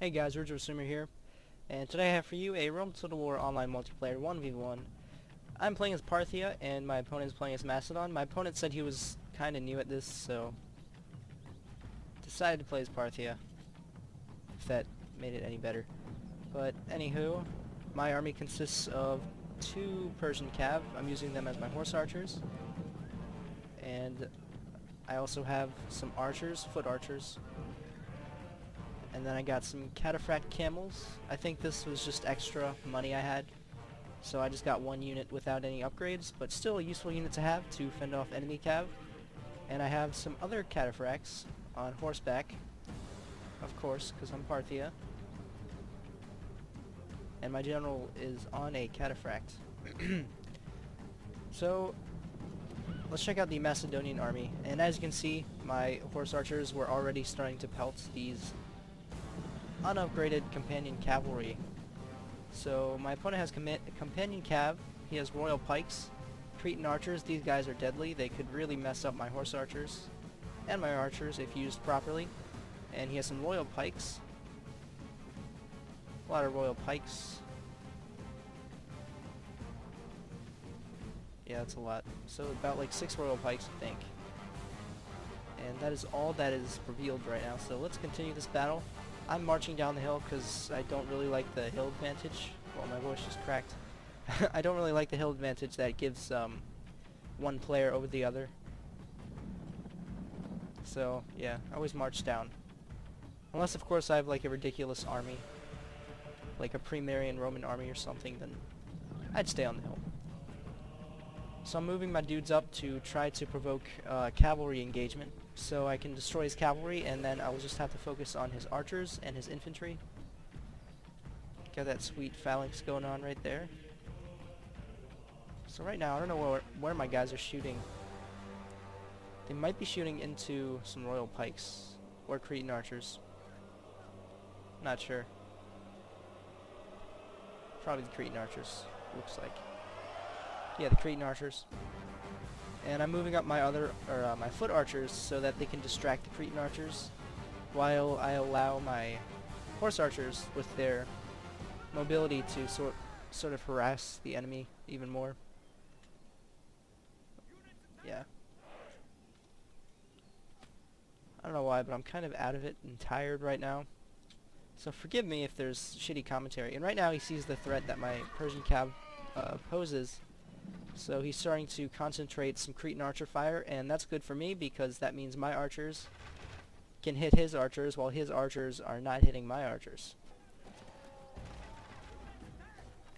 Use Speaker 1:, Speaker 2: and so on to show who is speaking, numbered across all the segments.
Speaker 1: Hey guys, Richard Swimmer here, and today I have for you a Rome Total War online multiplayer 1v1. I'm playing as Parthia, and my opponent is playing as Macedon. My opponent said he was kinda new at this, so decided to play as Parthia, if that made it any better. But anywho, my army consists of 2 Persian cav. I'm using them as my horse archers, and I also have some archers, foot archers. And then I got some cataphract camels. I think this was just extra money I had, so I just got 1 unit without any upgrades, but still a useful unit to have to fend off enemy cav. And I have some other cataphracts on horseback, of course, because I'm Parthia. And my general is on a cataphract. So, let's check out the Macedonian army. And as you can see, my horse archers were already starting to pelt these unupgraded companion cavalry. So my opponent has companion cav, he has royal pikes, Cretan archers. These guys are deadly. They could really mess up my horse archers and my archers if used properly. And he has some royal pikes, a lot of royal pikes. Yeah, that's a lot. So about like 6 royal pikes, I think. And that is all that is revealed right now. So let's continue this battle. I'm marching down the hill because I don't really like the hill advantage. Well, my voice just cracked. I don't really like the hill advantage that gives one player over the other. So, yeah, I always march down. Unless, of course, I have like a ridiculous army. Like a Primarian Roman army or something, then I'd stay on the hill. So I'm moving my dudes up to try to provoke cavalry engagement, so I can destroy his cavalry, and then I'll just have to focus on his archers and his infantry. Got that sweet phalanx going on right there. So right now, I don't know where my guys are shooting. They might be shooting into some royal pikes, or Cretan archers. Not sure. Probably the Cretan archers, looks like. Yeah, the Cretan archers. And I'm moving up my my foot archers so that they can distract the Cretan archers, while I allow my horse archers with their mobility to sort of harass the enemy even more. Yeah. I don't know why, but I'm kind of out of it and tired right now. So forgive me if there's shitty commentary. And right now he sees the threat that my Persian cav poses. So he's starting to concentrate some Cretan archer fire, and that's good for me because that means my archers can hit his archers while his archers are not hitting my archers.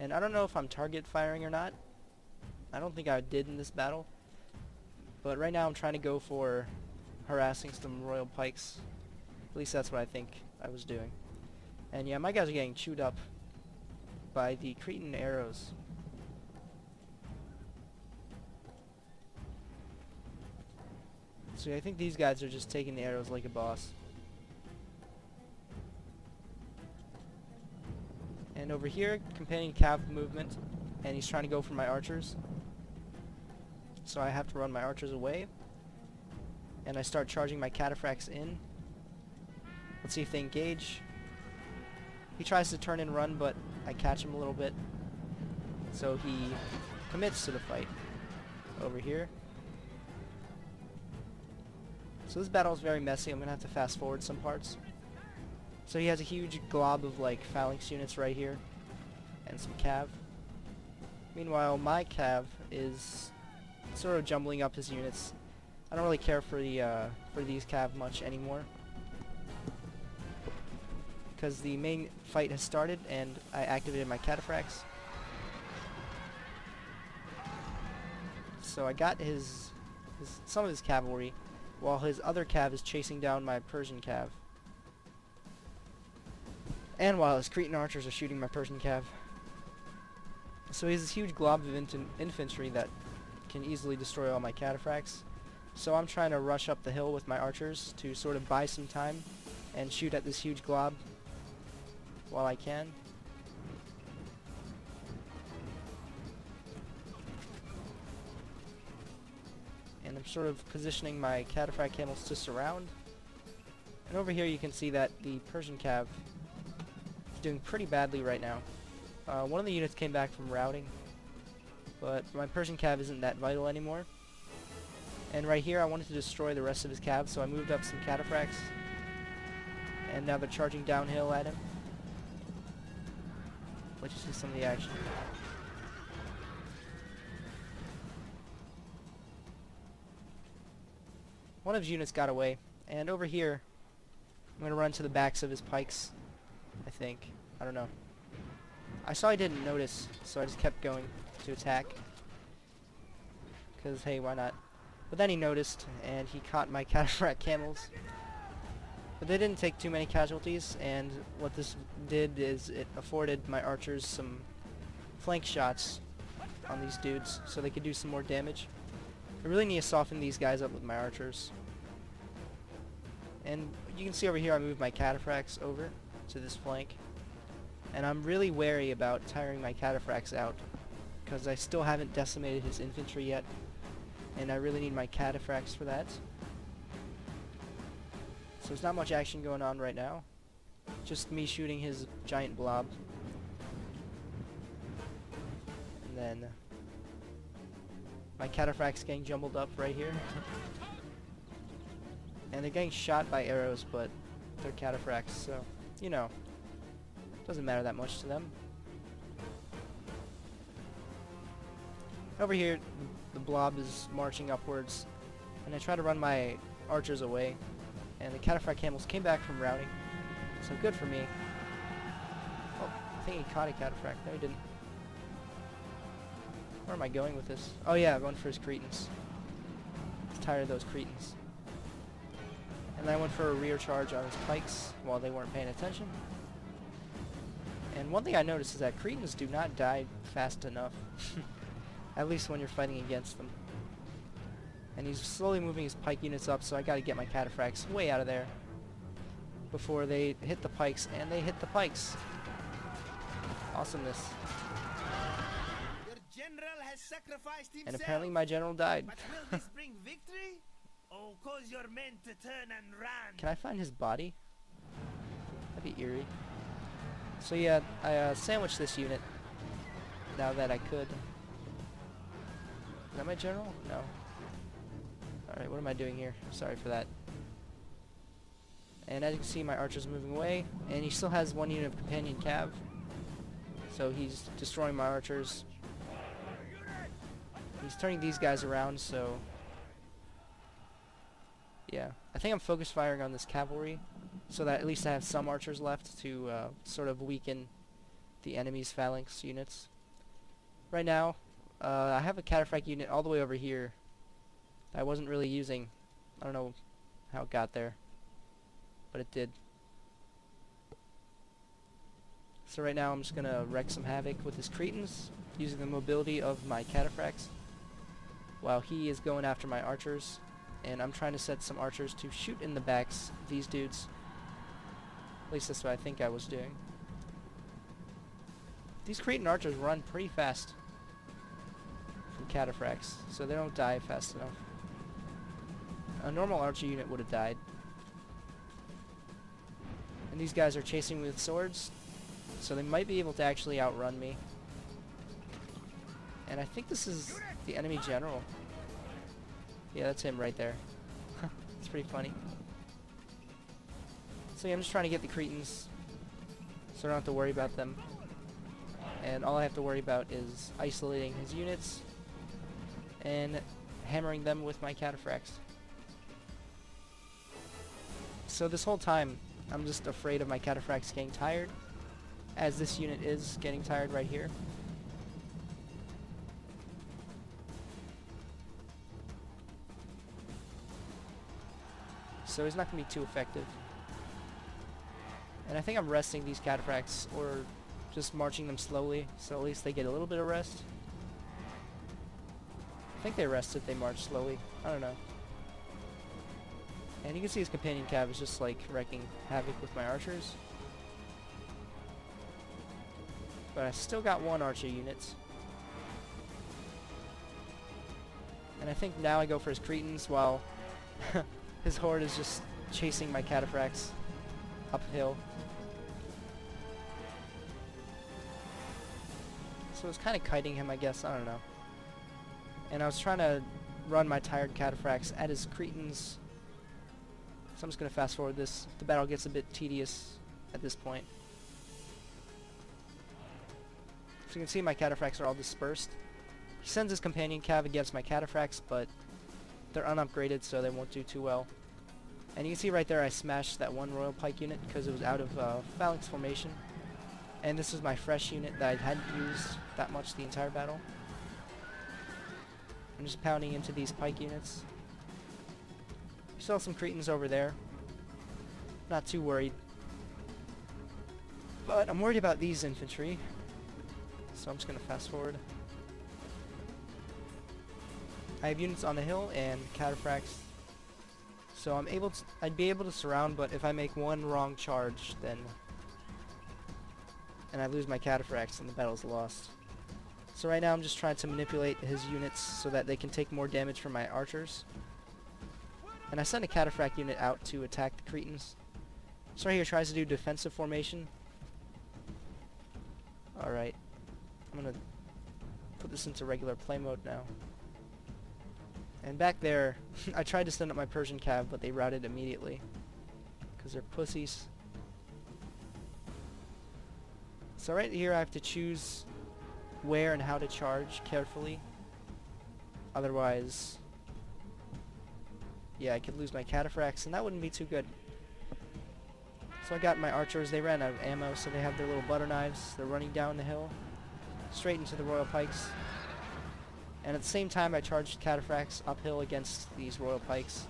Speaker 1: And I don't know if I'm target firing or not. I don't think I did in this battle. But right now I'm trying to go for harassing some royal pikes. At least that's what I think I was doing. And yeah, my guys are getting chewed up by the Cretan arrows. So I think these guys are just taking the arrows like a boss. And over here, companion cav movement, and he's trying to go for my archers. So I have to run my archers away. And I start charging my cataphracts in. Let's see if they engage. He tries to turn and run, but I catch him a little bit. So he commits to the fight over here. So this battle is very messy. I'm going to have to fast forward some parts. So he has a huge glob of like phalanx units right here. And some cav. Meanwhile, my cav is sort of jumbling up his units. I don't really care for these cav much anymore, because the main fight has started and I activated my cataphracts. So I got some of his cavalry, while his other cav is chasing down my Persian cav. And while his Cretan archers are shooting my Persian cav. So he has this huge glob of infantry that can easily destroy all my cataphracts. So I'm trying to rush up the hill with my archers to sort of buy some time and shoot at this huge glob while I can. And I'm sort of positioning my cataphract camels to surround. And over here you can see that the Persian cav doing pretty badly right now. One of the units came back from routing, but my Persian cav isn't that vital anymore. And right here I wanted to destroy the rest of his cav, so I moved up some cataphracts. And now they're charging downhill at him. Let's just see some of the action. One of his units got away, and over here I'm going to run to the backs of his pikes, I think. I don't know. I saw he didn't notice, so I just kept going to attack. Because, hey, why not? But then he noticed, and he caught my cataphract camels. But they didn't take too many casualties, and what this did is it afforded my archers some flank shots on these dudes, so they could do some more damage. I really need to soften these guys up with my archers. And you can see over here I moved my cataphracts over to this flank. And I'm really wary about tiring my cataphracts out, because I still haven't decimated his infantry yet. And I really need my cataphracts for that. So there's not much action going on right now. Just me shooting his giant blob. And then my cataphracts getting jumbled up right here. And they're getting shot by arrows, but they're cataphracts, so, you know, doesn't matter that much to them. Over here, the blob is marching upwards, and I try to run my archers away, and the cataphract camels came back from routing, so good for me. Oh, I think he caught a cataphract. No, he didn't. Where am I going with this? Oh yeah, I'm going for his Cretans. I'm tired of those Cretans. And then I went for a rear charge on his pikes while they weren't paying attention. And one thing I noticed is that Cretans do not die fast enough. At least when you're fighting against them. And he's slowly moving his pike units up, so I gotta get my cataphracts way out of there before they hit the pikes, and they hit the pikes. Awesomeness.
Speaker 2: Your general has sacrificed himself.
Speaker 1: And apparently my general died.
Speaker 2: But will this bring victory? Oh, cause your men to turn and run.
Speaker 1: Can I find his body? That'd be eerie. So yeah, I sandwiched this unit now that I could. Is that my general? No. Alright, what am I doing here? Sorry for that. And as you can see, my archer's moving away, and he still has one unit of companion cav. So he's destroying my archers. He's turning these guys around, so yeah. I think I'm focus firing on this cavalry, so that at least I have some archers left to sort of weaken the enemy's phalanx units. Right now, I have a cataphract unit all the way over here that I wasn't really using. I don't know how it got there, but it did. So right now I'm just gonna wreak some havoc with his Cretans using the mobility of my cataphracts while he is going after my archers, and I'm trying to set some archers to shoot in the backs of these dudes. At least that's what I think I was doing. These Cretan archers run pretty fast from cataphracts, so they don't die fast enough. A normal archer unit would have died. And these guys are chasing me with swords, so they might be able to actually outrun me. And I think this is the enemy general. Yeah, that's him right there. It's pretty funny. So yeah, I'm just trying to get the Cretans so I don't have to worry about them. And all I have to worry about is isolating his units and hammering them with my cataphracts. So this whole time, I'm just afraid of my cataphracts getting tired, as this unit is getting tired right here. So he's not going to be too effective. And I think I'm resting these cataphracts, or just marching them slowly, so at least they get a little bit of rest. I think they rest if they march slowly. I don't know. And you can see his companion cav is just like wreaking havoc with my archers. But I still got one archer unit. And I think now I go for his Cretans while his horde is just chasing my cataphracts uphill. So it was kind of kiting him, I guess, I don't know. And I was trying to run my tired cataphracts at his Cretans. So I'm just going to fast forward this. The battle gets a bit tedious at this point. So you can see my cataphracts are all dispersed. He sends his companion cav against my cataphracts, but they're unupgraded, so they won't do too well. And you can see right there I smashed that one Royal Pike unit because it was out of phalanx formation. And this was my fresh unit that I hadn't used that much the entire battle. I'm just pounding into these pike units. We still have some Cretans over there. Not too worried. But I'm worried about these infantry. So I'm just going to fast forward. I have units on the hill and cataphracts. So I'd be able to surround, but if I make one wrong charge, then and I lose my cataphracts, then the battle's lost. So right now I'm just trying to manipulate his units so that they can take more damage from my archers. And I send a cataphract unit out to attack the Cretans. So right here tries to do defensive formation. Alright. I'm gonna put this into regular play mode now. And back there, I tried to send up my Persian cav, but they routed immediately. Because they're pussies. So right here I have to choose where and how to charge carefully. Otherwise, yeah, I could lose my cataphracts, and that wouldn't be too good. So I got my archers. They ran out of ammo, so they have their little butter knives. They're running down the hill, straight into the Royal Pikes. And at the same time, I charged cataphracts uphill against these Royal Pikes.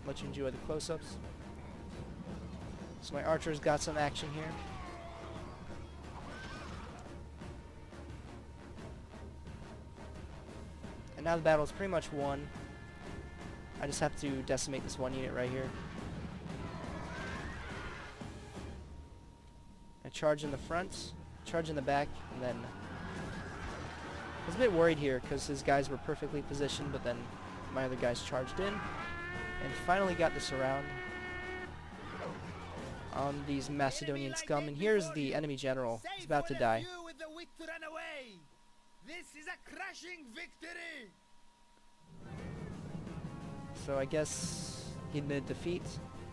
Speaker 1: Let you enjoy the close-ups. So my archers got some action here. And now the battle is pretty much won. I just have to decimate this one unit right here. I charge in the front, charge in the back, and then I was a bit worried here because his guys were perfectly positioned, but then my other guys charged in and finally got the surround on these Macedonian scum. And here's the enemy general. He's about to die.
Speaker 2: This is a crushing victory.
Speaker 1: So I guess he admitted defeat.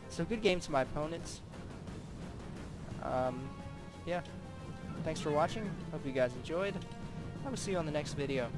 Speaker 1: So good game to my opponents. Yeah. Thanks for watching. Hope you guys enjoyed. I will see you on the next video.